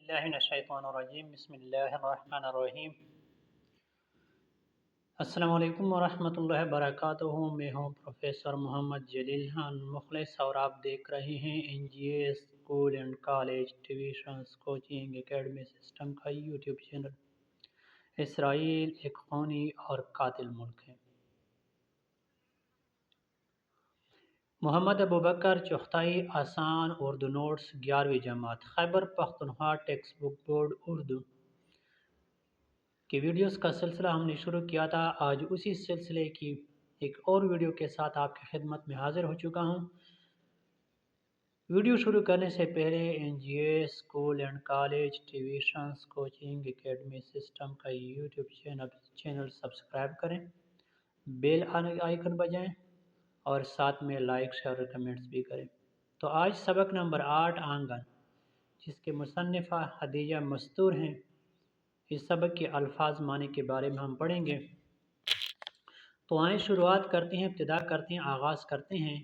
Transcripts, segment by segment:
باللہ من الشیطان الرجیم بسم اللہ الرحمن الرحیم۔ السلام علیکم ورحمۃ اللہ وبرکاتہ۔ میں ہوں پروفیسر محمد جلیل خان مخلص اور آپ دیکھ رہے ہیں N G A school and college tuitions coaching academy system کا یوٹیوب چینل۔ اسرائیل ایک خونی اور قاتل ملک ہے۔ محمد ابوبکر چغتائی آسان اردو نوٹس 11ویں جماعت Khyber Pakhtunkhwa text book board Urdu کی ویڈیوز کا سلسلہ ہم نے شروع کیا تھا۔ آج اسی سلسلے کی ایک اور ویڈیو کے ساتھ آپ کی خدمت میں حاضر ہو چکا ہوں۔ ویڈیو شروع کرنے سے پہلے N G A school and college tuitions coaching academy system کا یوٹیوب چینل سبسکرائب کریں، بیل آئیکن بجائیں اور ساتھ میں لائک شیئر اور کمنٹس بھی کریں۔ تو آج سبق نمبر 8 آنگن، جس کے مصنفہ خدیجہ مستور ہیں، اس سبق کے الفاظ معنی کے بارے میں ہم پڑھیں گے۔ تو آئیں شروعات کرتے ہیں، ابتدا کرتے ہیں، آغاز کرتے ہیں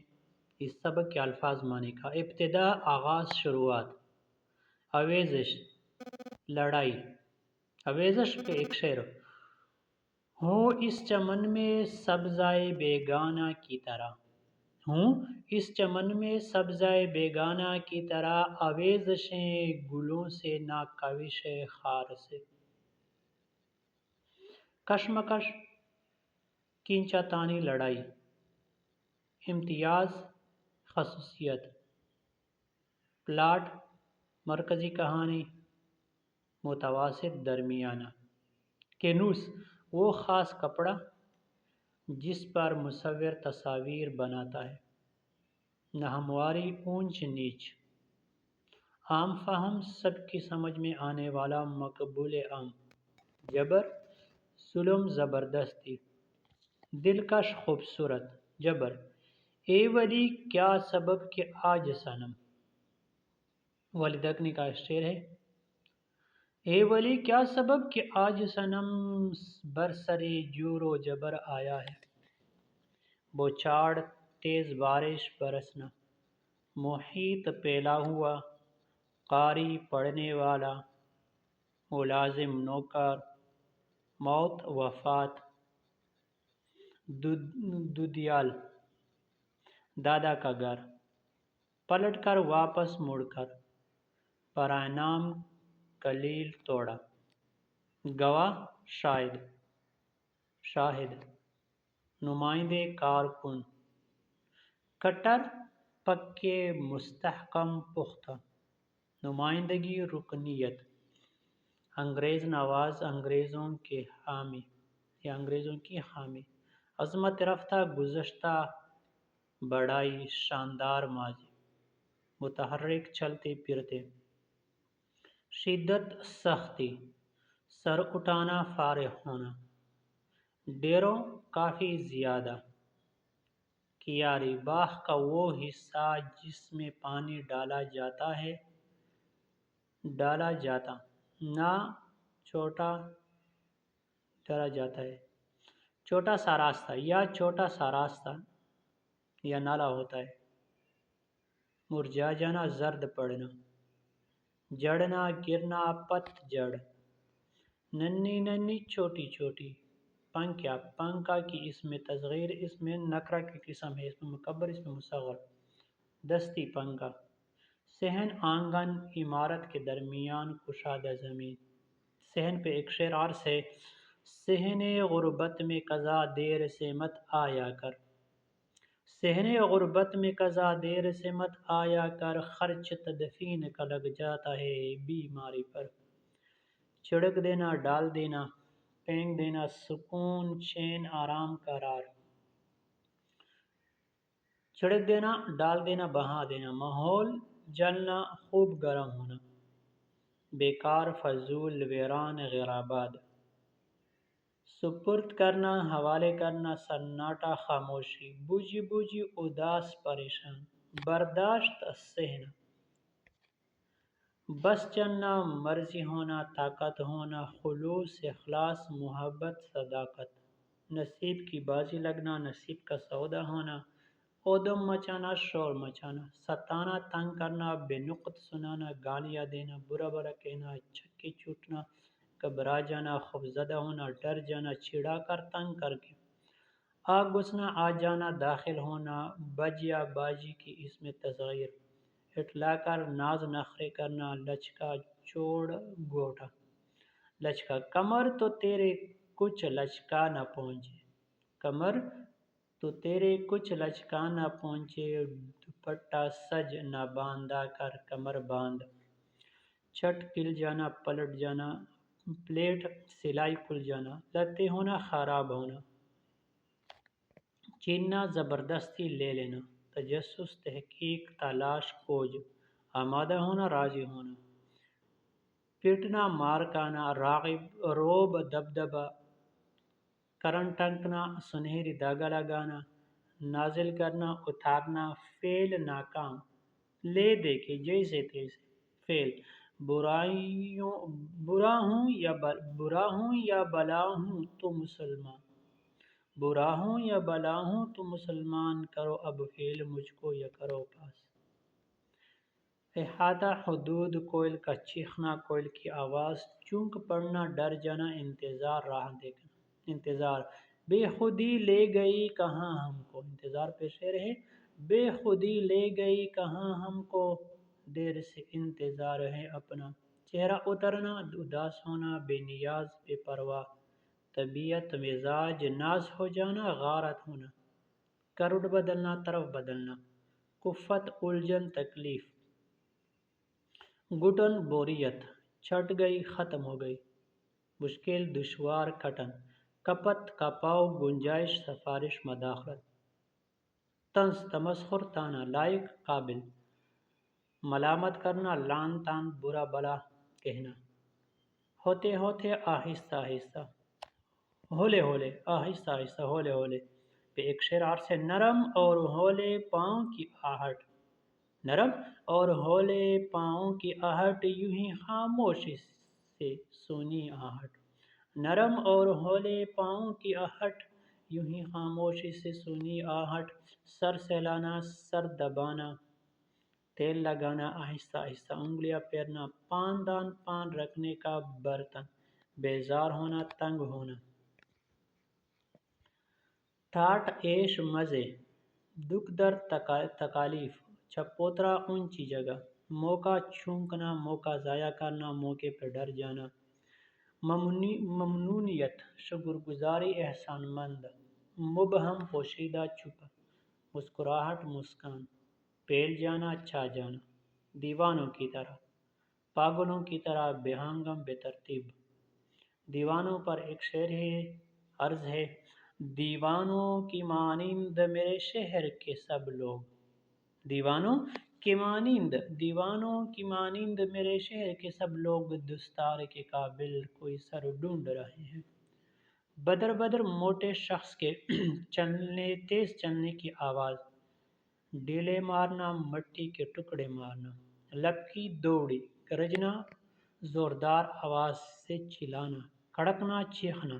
اس سبق کے الفاظ معنی کا۔ ابتدا، آغاز، شروعات۔ آویزش، لڑائی۔ آویزش پہ ایک شعر: ہوں اس چمن میں سبزائے بیگانہ کی طرح، ہوں اس چمن میں سبزائے بیگانہ کی طرح، آویزشیں گلوں سے نہ کاوش خار سے۔ کشمکش، کینچا تانی، لڑائی۔ امتیاز، خصوصیت۔ پلاٹ، مرکزی کہانی، متوسط، درمیانہ۔ کینوس، وہ خاص کپڑا جس پر مصور تصاویر بناتا ہے۔ ناہمواری، اونچ نیچ۔ عام فہم، سب کی سمجھ میں آنے والا، مقبول عام۔ جبر، ظلم، زبردستی۔ دلکش، خوبصورت۔ جبر، اے ولی کیا سبب کہ آج صنم۔ والد اکنی کا شعر ہے: اے ولی کیا سبب کہ آج صنم، برسر جور و جبر آیا ہے۔ بوچھاڑ، تیز بارش، برسنا۔ محیط، پھیلا ہوا۔ قاری، پڑھنے والا۔ ملازم، نوکر۔ موت، وفات۔ دودیال، دادا کا گھر۔ پلٹ کر، واپس مڑ کر۔ برائے نام، کلیل، توڑا۔ گواہ، شاہد۔ نمائندے، کارکن۔ کٹر، پکے، مستحکم، پختہ۔ نمائندگی، رکنیت۔ انگریز نواز، انگریزوں کے حامی یا انگریزوں کی حامی۔ عظمت رفتہ، گزشتہ، بڑائی، شاندار، ماضی۔ متحرک، چلتے پھرتے۔ شدت، سختی۔ سر اٹھانا، فارغ ہونا۔ ڈھیروں، کافی، زیادہ۔ کیاری، باغ کا وہ حصہ جس میں پانی ڈالا جاتا نہ چھوٹا ڈالا جاتا ہے۔ چھوٹا سا راستہ یا چھوٹا سا راستہ یا نالا ہوتا ہے۔ مرجھا جانا، زرد پڑنا۔ جڑنا، گرنا، پت جڑ۔ ننھی ننھی، چھوٹی چھوٹی۔ پنکھیا، پنکا کی اس میں تصغیر، اس میں نکرہ کی قسم ہے، اس میں مکبر، اس میں مصغر۔ دستی، پنکا۔ صحن، آنگن، عمارت کے درمیان کشادہ زمین۔ صحن پہ ایک شعر عرض ہے: صحن غربت میں قضا دیر سے مت آیا کر، صحن غربت میں قضا دیر سے مت آیا کر، خرچ تدفین کا لگ جاتا ہے بیماری پر۔ چھڑک دینا، ڈال دینا، پھینک دینا، سکون، چین، آرام، قرار۔ چھڑک دینا، ڈال دینا، بہا دینا۔ ماحول، جلنا، خوب گرم ہونا۔ بیکار، فضول، ویران، غیرآباد۔ سپرد کرنا، حوالے کرنا، سناٹا، خاموشی۔ بوجھی بوجھی، اداس، پریشان۔ برداشت، سہنا۔ بس چلنا، مرضی ہونا، طاقت ہونا۔ خلوص، اخلاص، محبت، صداقت۔ نصیب کی بازی لگنا، نصیب کا سودا ہونا۔ ادم مچانا شور مچانا، ستانا تنگ کرنا، بے نقط سنانا، گالیاں دینا، برا برا کہنا، چھکے چھوٹنا، گھبرا جانا، خوفزدہ ہونا، ڈر جانا، چھڑا کر تنگ کر کے، آ گھسنا، آ جانا، داخل ہونا، بج یا باجی کی اس میں تصغیر، اٹھلا کر ناز نخرے کرنا، لچکا چوڑ گوٹا، لچکا کمر تو تیرے کچھ لچکا نہ پہنچے، کمر تو تیرے کچھ لچکا نہ پہنچے، دوپٹہ سج نہ باندھا کر کمر باندھ، چھٹ کل جانا، پلٹ جانا، پلیٹ سلائی کھل جانا، لتے ہونا، خراب ہونا، چیننا، زبردستی لے لینا، تجسس، تحقیق، تلاش، کھوج، آمادہ ہونا، راضی ہونا، پیٹنا، مار کانا، راغب، روب، دبدبا، کرن ٹنکنا، سنہری داغا لگانا، نازل کرنا، اتارنا، فعل ناکام، لے دے کے، جیسے تیسے، فعل، برا ہوں یا بلا ہوں تو مسلمان، برا ہوں یا بلا ہوں تو مسلمان، کرو اب فعل مجھ کو یا کرو پاس، احاطہ، حدود، کوئل کا چیخنا، کوئل کی آواز، چونک پڑنا، ڈر جانا، انتظار، راہ دیکھنا، انتظار، بے خودی لے گئی کہاں ہم کو، انتظار پیشے رہے، بے خودی لے گئی کہاں ہم کو، دیر سے انتظار ہے اپنا، چہرہ اترنا، اداس ہونا، بے نیاز، بے پرواہ، طبیعت، مزاج، ناز ہو جانا، غارت ہونا، کرٹ بدلنا، طرف بدلنا، کفت، الجھن، تکلیف، گھٹن، بوریت، چھٹ گئی، ختم ہو گئی، مشکل، دشوار، کٹن، کپت، کپاؤ، گنجائش، سفارش، مداخلت، طنز، تمسخر، طعنہ، لائق، قابل، ملامت کرنا، لعن طعن، برا بلا کہنا، ہوتے ہوتے، آہستہ آہستہ، ہولے ہولے، آہستہ آہستہ، ہولے ہولے، پہ ایک شعر آر سے، نرم اور ہولے پاؤں کی آہٹ، نرم اور ہولے پاؤں کی آہٹ، یوں ہی خاموشی سے سونی آہٹ، نرم اور ہولے پاؤں کی آہٹ، یوں ہی خاموشی سے سونی آہٹ، سر سہلانا، سر دبانا، تیل لگانا، آہستہ آہستہ انگلیاں پھیرنا، پان دان، پان رکھنے کا برتن، بیزار ہونا، تنگ ہونا، ٹھاٹ، عیش، مزے، دکھ درد، تکالیف، چپوترا، اونچی جگہ، موقع، چھونکنا، موقع ضائع کرنا، موقع پہ ڈر جانا، ممنونیت، شکر گزاری، احسان مند، مبہم، پوشیدہ، چھپا، مسکراہٹ، مسکان، پھیل جانا، چھا جانا، دیوانوں کی طرح، پاگلوں کی طرح، بے ہنگم، بے ترتیب، دیوانوں پر ایک شعر ہے، عرض ہے، دیوانوں کی مانند میرے شہر کے سب لوگ، دیوانوں کی مانند، دیوانوں کی مانند میرے شہر کے سب لوگ، دستار کے قابل کوئی سر ڈھونڈ رہے ہیں، بدر بدر، موٹے شخص کے چلنے، تیز چلنے کی آواز، ڈیلے مارنا، مٹی کے ٹکڑے مارنا، لکی دوڑی، گرجنا، زوردار آواز سے چلانا، کڑکنا، چیخنا،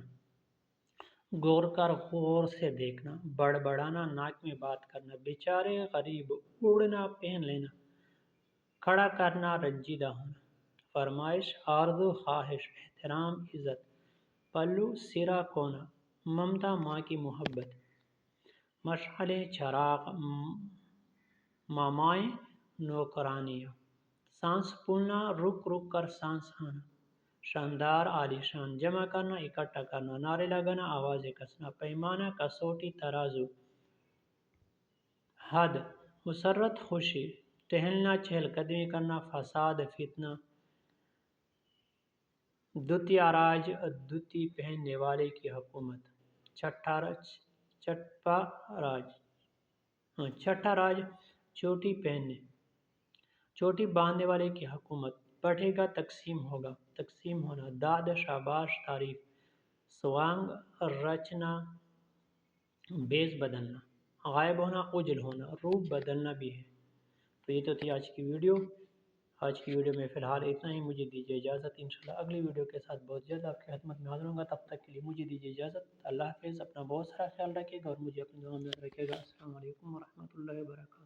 غور کر، غور سے دیکھنا، بڑبڑانا، ناک میں بات کرنا، بیچارے، غریب، اڑنا، پہن لینا، کھڑا کرنا، رنجیدہ ہونا، فرمائش، آرزو، خواہش، احترام، عزت، پلو، سرا کونا، ممتا، ماں کی محبت، مشعلے، چراغ، مامائیں، نوکرانیاں، سانس پھولنا، رک رک کر سانس آنا، شاندار، عالیشان، جمع کرنا، اکٹھا کرنا، نعرے لگانا، آوازیں کسنا، پیمانہ، کسوٹی، ترازو، حد، مسرت، خوشی، ٹہلنا، چہل قدمی کرنا، فساد، فتنہ، دتیا راج، دھوتی پہننے والے کی حکومت، چھٹا راج، چھٹا راج، چوٹی پہننے، چوٹی باندھنے والے کی حکومت، بڑھے گا، تقسیم ہوگا، تقسیم ہونا، داد، شاباش، تعریف، سوانگ، رچنا، بیز بدلنا، غائب ہونا، اجل ہونا، روپ بدلنا بھی ہے۔ تو یہ تو تھی آج کی ویڈیو۔ آج کی ویڈیو میں فی الحال اتنا ہی، مجھے دیجیے اجازت، انشاءاللہ اگلی ویڈیو کے ساتھ بہت جلد آپ کی خدمت میں حاضر ہوں گا، تب تک کے لیے مجھے دیجیے اجازت، اللہ حافظ، اپنا بہت سارا خیال رکھیے گا اور مجھے اپنی دعا میں یاد رکھیے گا، السلام علیکم ورحمۃ اللہ وبرکاتہ۔